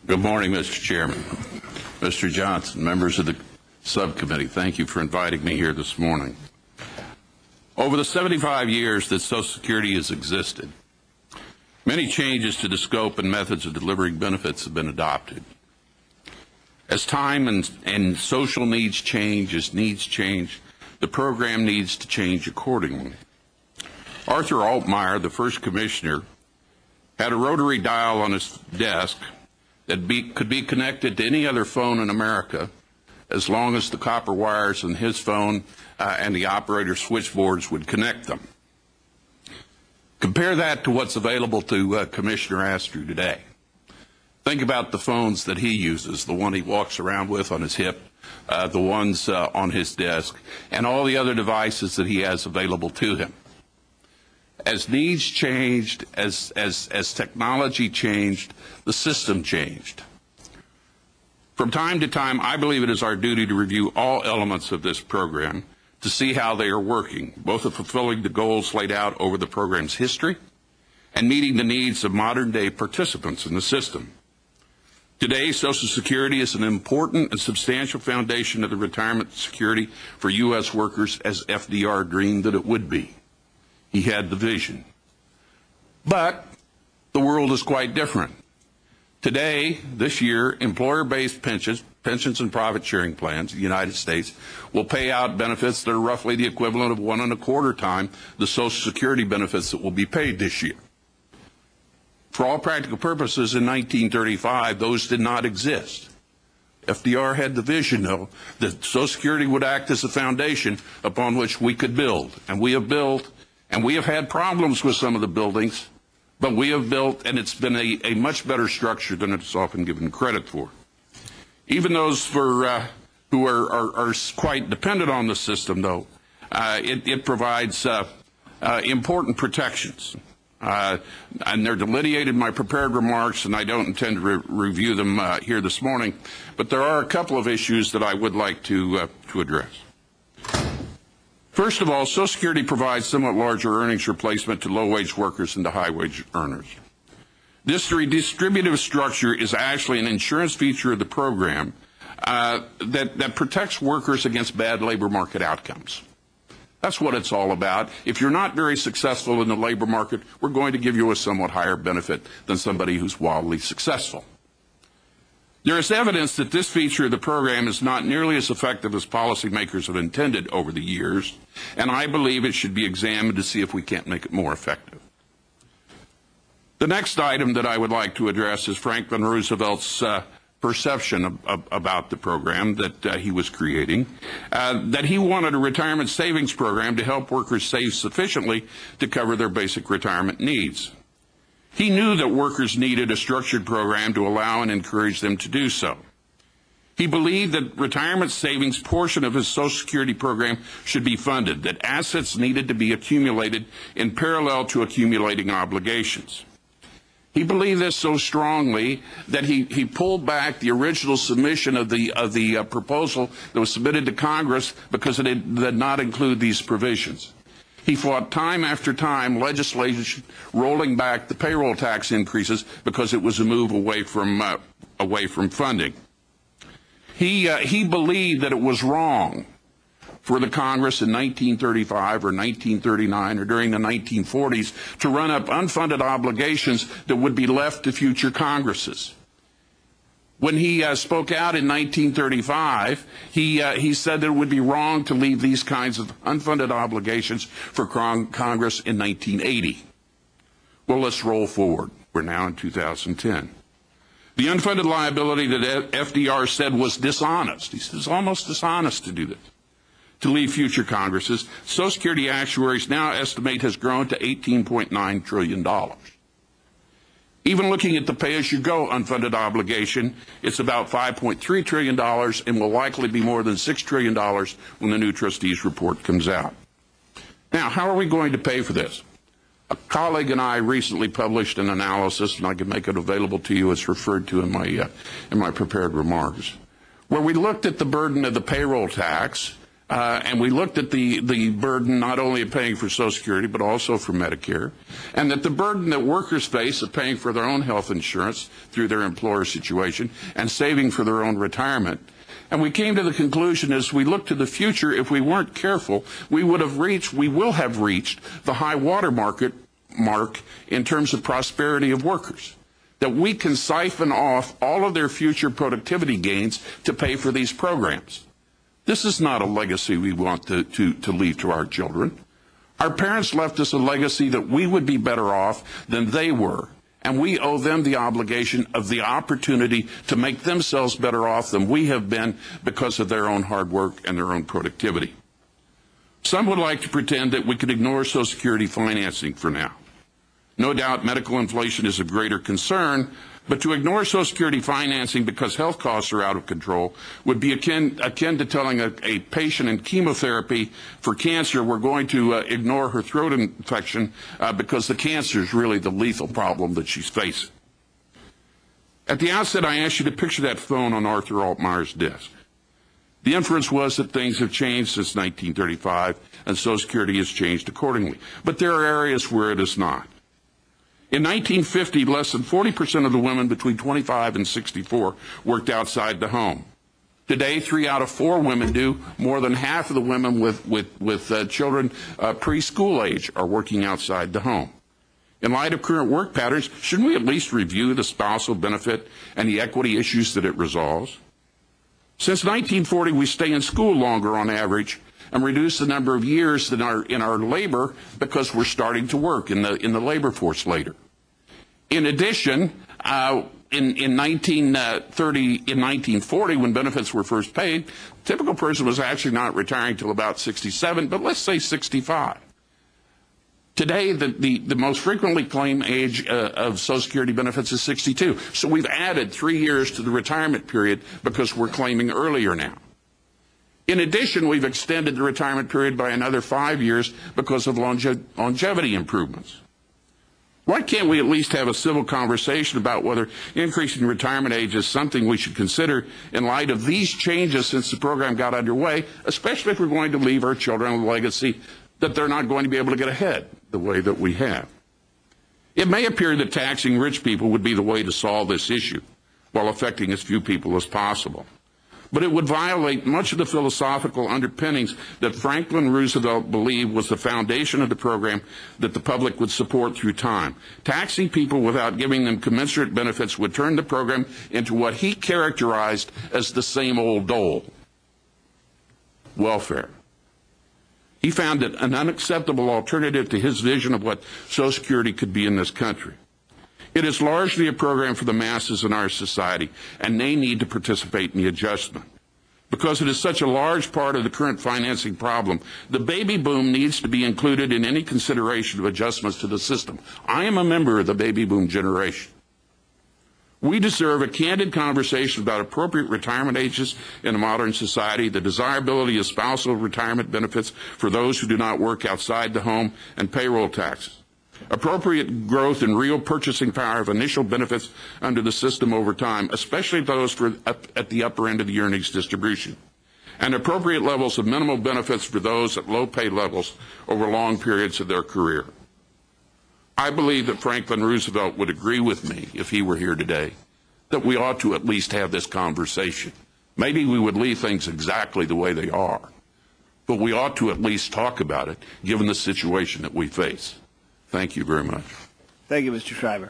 Good morning, Mr. Chairman. Mr. Johnson, members of the subcommittee, thank you for inviting me here this morning. Over the 75 years that Social Security has existed, many changes to the scope and methods of delivering benefits have been adopted. As time and social needs change, as needs change, the program needs to change accordingly. Arthur Altmeyer, the first commissioner, had a rotary dial on his desk that could be connected to any other phone in America as long as the copper wires in his phone and the operator switchboards would connect them. Compare that to what's available to Commissioner Astrew today. Think about the phones that he uses, the one he walks around with on his hip, the ones on his desk, and all the other devices that he has available to him. As needs changed, as technology changed, the system changed. From time to time, I believe it is our duty to review all elements of this program to see how they are working, both of fulfilling the goals laid out over the program's history and meeting the needs of modern-day participants in the system. Today, Social Security is an important and substantial foundation of the retirement security for U.S. workers as FDR dreamed that it would be. He had the vision. But the world is quite different. Today, this year, employer-based pensions and profit sharing plans in the United States will pay out benefits that are roughly the equivalent of 1.25 times the Social Security benefits that will be paid this year. For all practical purposes, in 1935, those did not exist. FDR had the vision, though, that Social Security would act as a foundation upon which we could build. And we have built, and we have had problems with some of the buildings, but we have built, and it's been a much better structure than it's often given credit for. Even those who are quite dependent on the system, though, it provides important protections. And they're delineated in my prepared remarks, and I don't intend to review them here this morning, but there are a couple of issues that I would like to address. First of all, Social Security provides somewhat larger earnings replacement to low-wage workers and to high-wage earners. This redistributive structure is actually an insurance feature of the program that protects workers against bad labor market outcomes. That's what it's all about. If you're not very successful in the labor market, we're going to give you a somewhat higher benefit than somebody who's wildly successful. There is evidence that this feature of the program is not nearly as effective as policymakers have intended over the years, and I believe it should be examined to see if we can't make it more effective. The next item that I would like to address is Franklin Roosevelt's perception about the program that he was creating, that he wanted a retirement savings program to help workers save sufficiently to cover their basic retirement needs. He knew that workers needed a structured program to allow and encourage them to do so. He believed that retirement savings portion of his Social Security program should be funded, that assets needed to be accumulated in parallel to accumulating obligations. He believed this so strongly that he pulled back the original submission of the proposal that was submitted to Congress because it did not include these provisions. He fought time after time legislation rolling back the payroll tax increases because it was a move away from funding. He believed that it was wrong for the Congress in 1935 or 1939 or during the 1940s to run up unfunded obligations that would be left to future Congresses. When he spoke out in 1935, he said that it would be wrong to leave these kinds of unfunded obligations for Congress in 1980. Well, let's roll forward. We're now in 2010. The unfunded liability that FDR said was dishonest. He said it's almost dishonest to do this, to leave future Congresses. Social Security actuaries now estimate has grown to $18.9 trillion. Even looking at the pay-as-you-go unfunded obligation, it's about $5.3 trillion and will likely be more than $6 trillion when the new trustees report comes out. Now, how are we going to pay for this? A colleague and I recently published an analysis, and I can make it available to you as referred to in my prepared remarks, where we looked at the burden of the payroll tax and we looked at the burden not only of paying for Social Security but also for Medicare, and that the burden that workers face of paying for their own health insurance through their employer situation and saving for their own retirement. And we came to the conclusion as we look to the future, if we weren't careful, we will have reached the high water mark in terms of prosperity of workers, that we can siphon off all of their future productivity gains to pay for these programs. This is not a legacy we want to leave to our children. Our parents left us a legacy that we would be better off than they were, and we owe them the obligation of the opportunity to make themselves better off than we have been because of their own hard work and their own productivity. Some would like to pretend that we could ignore Social Security financing for now. No doubt medical inflation is of greater concern, but to ignore Social Security financing because health costs are out of control would be akin to telling a patient in chemotherapy for cancer we're going to ignore her throat infection because the cancer is really the lethal problem that she's facing. At the outset, I asked you to picture that phone on Arthur Altmeier's desk. The inference was that things have changed since 1935, and Social Security has changed accordingly. But there are areas where it is not. In 1950, less than 40% of the women between 25 and 64 worked outside the home. Today, 3 out of 4 women do. More than half of the women with children preschool age are working outside the home. In light of current work patterns, shouldn't we at least review the spousal benefit and the equity issues that it resolves? Since 1940, we stay in school longer on average and reduce the number of years in our labor because we're starting to work in the labor force later. In addition, in 1940, when benefits were first paid, a typical person was actually not retiring till about 67, but let's say 65. Today, the most frequently claimed age of Social Security benefits is 62. So we've added 3 years to the retirement period because we're claiming earlier now. In addition, we've extended the retirement period by another 5 years because of longevity improvements. Why can't we at least have a civil conversation about whether increasing retirement age is something we should consider in light of these changes since the program got underway, especially if we're going to leave our children a legacy that they're not going to be able to get ahead the way that we have? It may appear that taxing rich people would be the way to solve this issue while affecting as few people as possible. But it would violate much of the philosophical underpinnings that Franklin Roosevelt believed was the foundation of the program that the public would support through time. Taxing people without giving them commensurate benefits would turn the program into what he characterized as the same old dole: welfare. He found it an unacceptable alternative to his vision of what Social Security could be in this country. It is largely a program for the masses in our society, and they need to participate in the adjustment. Because it is such a large part of the current financing problem, the baby boom needs to be included in any consideration of adjustments to the system. I am a member of the baby boom generation. We deserve a candid conversation about appropriate retirement ages in a modern society, the desirability of spousal retirement benefits for those who do not work outside the home, and payroll taxes. Appropriate growth in real purchasing power of initial benefits under the system over time, especially those at the upper end of the earnings distribution. And appropriate levels of minimal benefits for those at low pay levels over long periods of their career. I believe that Franklin Roosevelt would agree with me, if he were here today, that we ought to at least have this conversation. Maybe we would leave things exactly the way they are, but we ought to at least talk about it, given the situation that we face. Thank you very much. Thank you, Mr. Schieber.